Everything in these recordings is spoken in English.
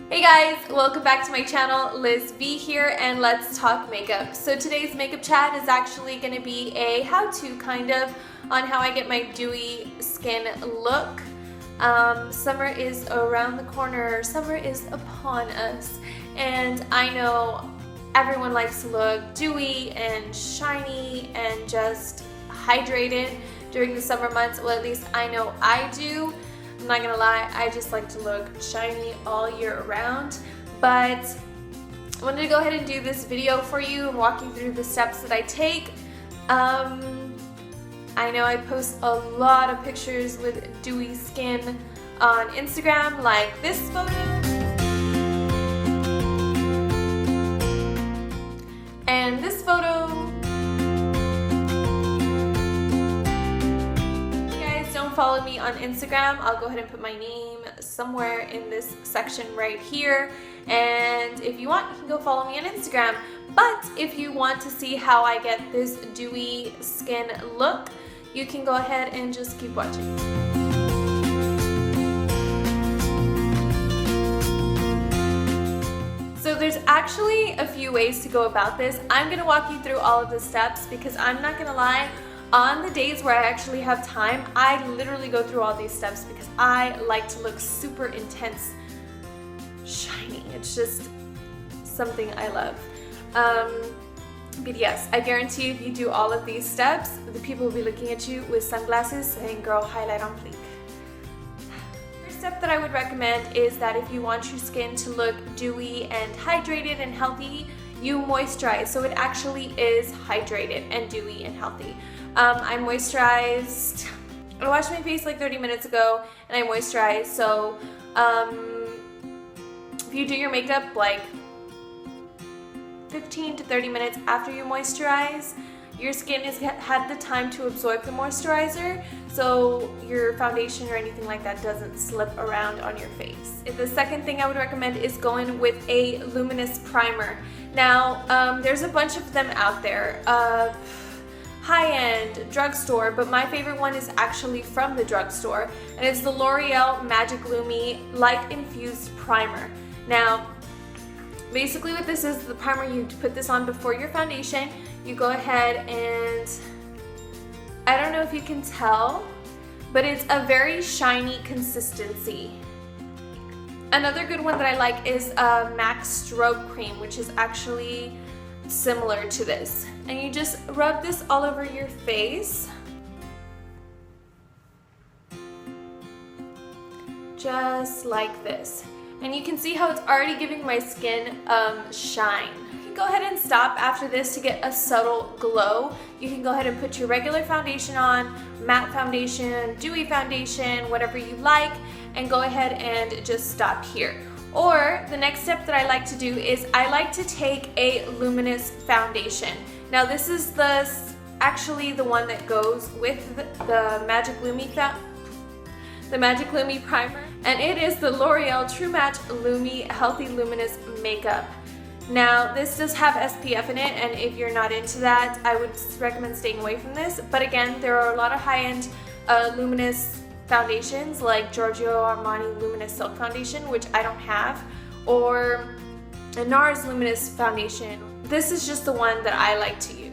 Hey guys, welcome back to my channel. Liz V here, and let's talk makeup. So today's makeup chat is actually going to be a how-to kind of on how I get my dewy skin look. Summer is around the corner, summer is upon us, and I know everyone likes to look dewy and shiny and just hydrated during the summer months. Well, at least I know I do. I'm not gonna lie, I just like to look shiny all year round, but I wanted to go ahead and do this video for you and walk you through the steps that I take. I know I post a lot of pictures with dewy skin on Instagram, like this photo and this photo. Follow me on Instagram. I'll go ahead and put my name somewhere in this section right here, and if you want, you can go follow me on Instagram. But if you want to see how I get this dewy skin look, you can go ahead and just keep watching. So there's actually a few ways to go about this. I'm gonna walk you through all of the steps because I'm not gonna lie, on the days where I actually have time, I literally go through all these steps because I like to look super intense, shiny. It's just something I love. But yes, I guarantee if you do all of these steps, the people will be looking at you with sunglasses saying, girl, highlight on fleek. First step that I would recommend is that if you want your skin to look dewy and hydrated and healthy, you moisturize. So it actually is hydrated and dewy and healthy. I moisturized, I washed my face like 30 minutes ago and I moisturized. So if you do your makeup like 15 to 30 minutes after you moisturize, your skin has had the time to absorb the moisturizer, so your foundation or anything like that doesn't slip around on your face. The second thing I would recommend is going with a luminous primer. Now, there's a bunch of them out there, high-end, drugstore, but my favorite one is actually from the drugstore, and it's the L'Oreal Magic Lumi Light Infused Primer. Now, basically what this is, the primer, you put this on before your foundation. You go ahead and, I don't know if you can tell, but it's a very shiny consistency. Another good one that I like is MAC Strobe Cream, which is actually similar to this. And you just rub this all over your face. Just like this. And you can see how it's already giving my skin shine. You can go ahead and stop after this to get a subtle glow. You can go ahead and put your regular foundation on, matte foundation, dewy foundation, whatever you like, and go ahead and just stop here. Or the next step that I like to do is I like to take a luminous foundation. Now this is actually the one that goes with the Magic Lumi primer, and it is the L'Oreal True Match Lumi Healthy Luminous Makeup. Now this does have SPF in it, and if you're not into that, I would recommend staying away from this. But again, there are a lot of high-end luminous foundations like Giorgio Armani Luminous Silk Foundation, which I don't have, or a NARS Luminous Foundation. This is just the one that I like to use.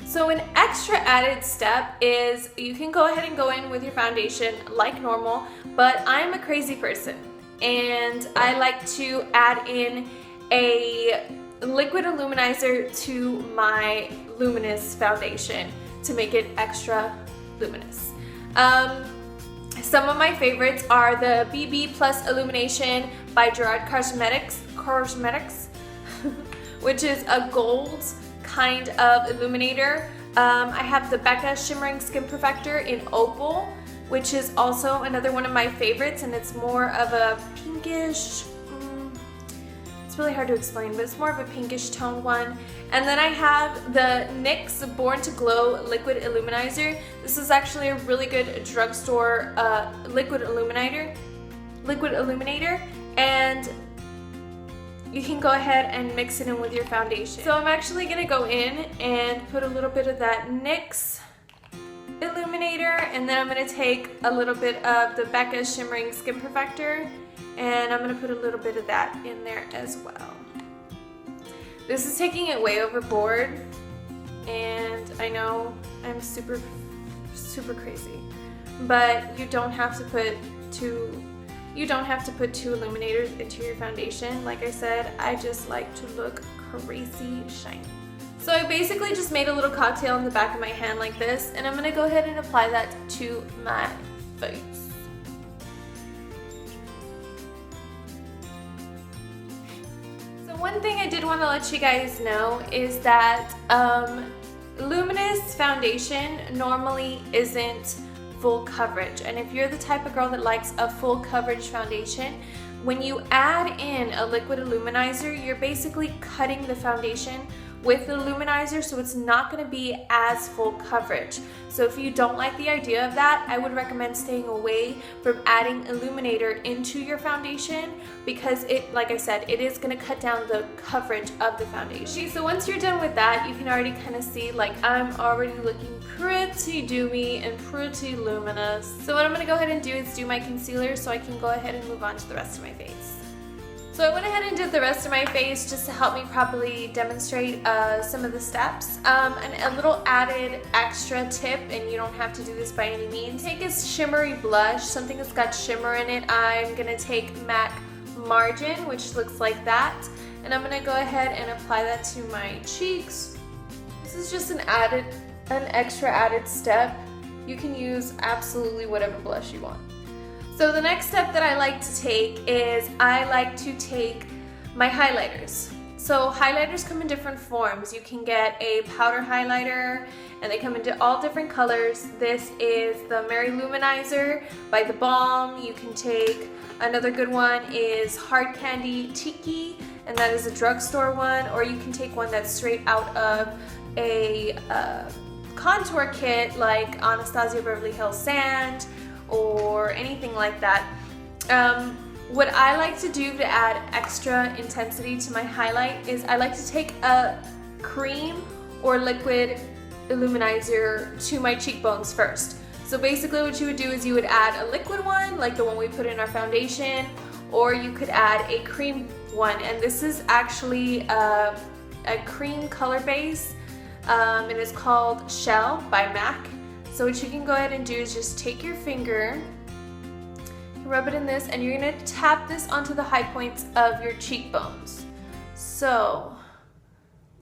So an extra added step is you can go ahead and go in with your foundation like normal, but I'm a crazy person and I like to add in a liquid illuminizer to my luminous foundation to make it extra luminous. Some of my favorites are the BB Plus Illumination by Gerard Cosmetics, which is a gold kind of illuminator. I have the Becca Shimmering Skin Perfector in Opal, which is also another one of my favorites, and it's more of a pinkish, it's really hard to explain, but it's more of a pinkish toned one. And then I have the NYX Born to Glow Liquid Illuminizer. This is actually a really good drugstore liquid illuminator, and you can go ahead and mix it in with your foundation. So I'm actually gonna go in and put a little bit of that NYX illuminator, and then I'm gonna take a little bit of the Becca Shimmering Skin Perfector and I'm gonna put a little bit of that in there as well. This is taking it way overboard, and I know I'm super crazy, but you don't have to put two illuminators into your foundation. Like I said, I just like to look crazy shiny. So I basically just made a little cocktail in the back of my hand like this, and I'm gonna go ahead and apply that to my face. So one thing I did want to let you guys know is that luminous foundation normally isn't full coverage, and if you're the type of girl that likes a full coverage foundation, when you add in a liquid illuminizer, you're basically cutting the foundation with the illuminizer, so it's not going to be as full coverage. So if you don't like the idea of that, I would recommend staying away from adding illuminator into your foundation, because it, like I said, it is going to cut down the coverage of the foundation. Okay, so once you're done with that, you can already kind of see, like, I'm already looking pretty dewy and pretty luminous. So what I'm going to go ahead and do is do my concealer so I can go ahead and move on to the rest of my face. So I went ahead and did the rest of my face just to help me properly demonstrate some of the steps. And a little added extra tip, and you don't have to do this by any means. Take a shimmery blush, something that's got shimmer in it. I'm gonna take MAC Margin, which looks like that, and I'm gonna go ahead and apply that to my cheeks. This is just an extra added step. You can use absolutely whatever blush you want. So the next step that I like to take is I like to take my highlighters. So highlighters come in different forms. You can get a powder highlighter, and they come into all different colors. This is the Mary Luminizer by The Balm. You can take, another good one is Hard Candy Tiki, and that is a drugstore one, or you can take one that's straight out of a contour kit like Anastasia Beverly Hills Sand, or anything like that. What I like to do to add extra intensity to my highlight is I like to take a cream or liquid illuminizer to my cheekbones first. So basically what you would do is you would add a liquid one, like the one we put in our foundation, or you could add a cream one, and this is actually a cream color base. It is called Shell by MAC. So what you can go ahead and do is just take your finger, rub it in this, and you're gonna tap this onto the high points of your cheekbones. So,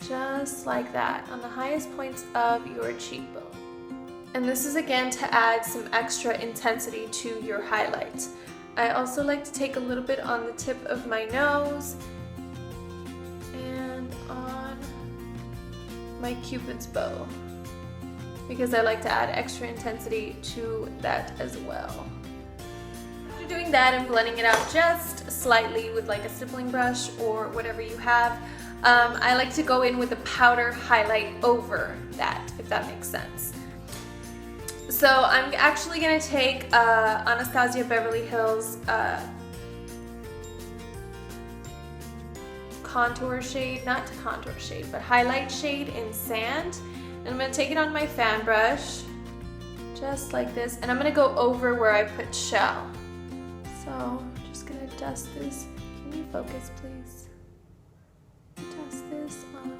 just like that, on the highest points of your cheekbone. And this is again to add some extra intensity to your highlight. I also like to take a little bit on the tip of my nose and on my Cupid's bow, because I like to add extra intensity to that as well. After doing that and blending it out just slightly with like a stippling brush or whatever you have, I like to go in with a powder highlight over that, if that makes sense. So I'm actually going to take Anastasia Beverly Hills contour shade, not contour shade, but highlight shade in Sand. And I'm going to take it on my fan brush, just like this, and I'm going to go over where I put Shell. So I'm just going to dust this. Can you focus, please? Dust this on.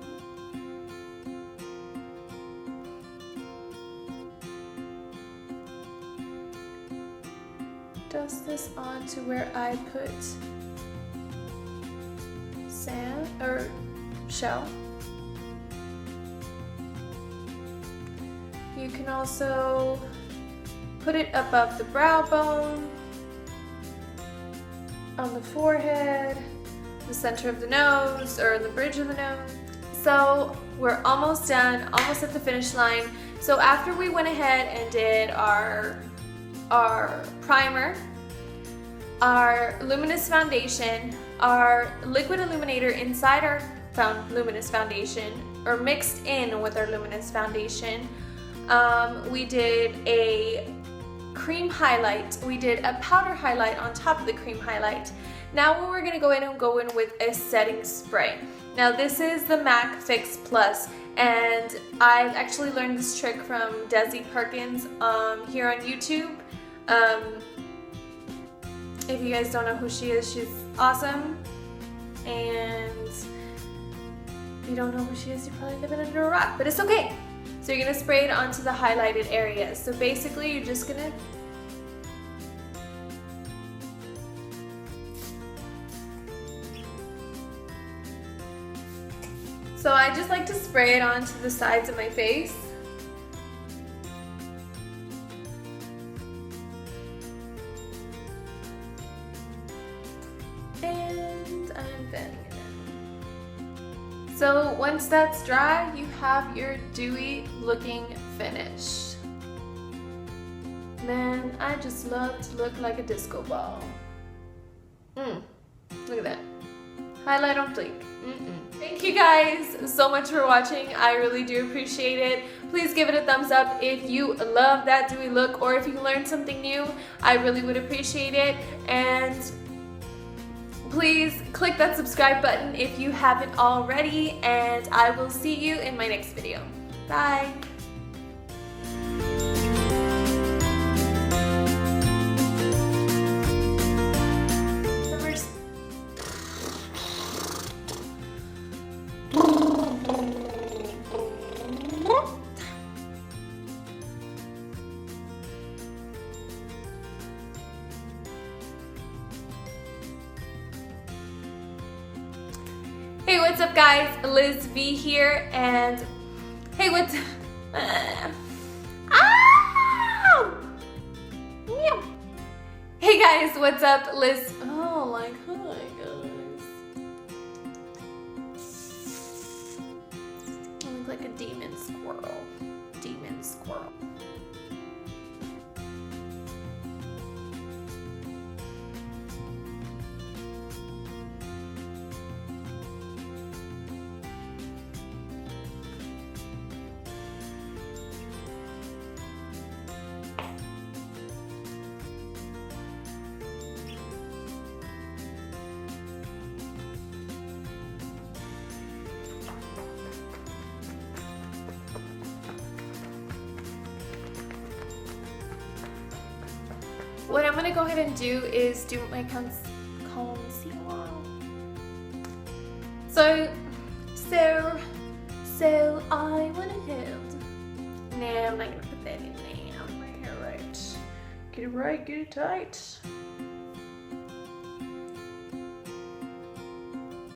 Dust this on to where I put Sand, or Shell. You can also put it above the brow bone, on the forehead, the center of the nose, or the bridge of the nose. So we're almost done, almost at the finish line. So after we went ahead and did our primer, our luminous foundation, our liquid illuminator inside our luminous foundation, or mixed in with our luminous foundation, we did a cream highlight, we did a powder highlight on top of the cream highlight. Now we're going to go in with a setting spray. Now this is the MAC Fix Plus, and I actually learned this trick from Desi Perkins here on YouTube. If you guys don't know who she is, she's awesome. And if you don't know who she is, you're probably living under a rock, but it's okay. So you're gonna spray it onto the highlighted areas. So basically you're just gonna So I just like to spray it onto the sides of my face. And I'm fanning it in. So once that's dry, you have your dewy looking finish. Man, I just love to look like a disco ball. Look at that. Highlight on fleek. Thank you guys so much for watching. I really do appreciate it. Please give it a thumbs up if you love that dewy look, or if you learned something new. I really would appreciate it. And please click that subscribe button if you haven't already, and I will see you in my next video. Bye. Hey, what's up guys? Liz V here, and hey, what's Hey guys, what's up? Liz. Oh, like hi guys. I look like a demon squirrel. Demon squirrel. What I'm gonna go ahead and do is do my concealer. So I went ahead. Nah, I'm not gonna put that in there. Right here, right. Get it right, get it tight.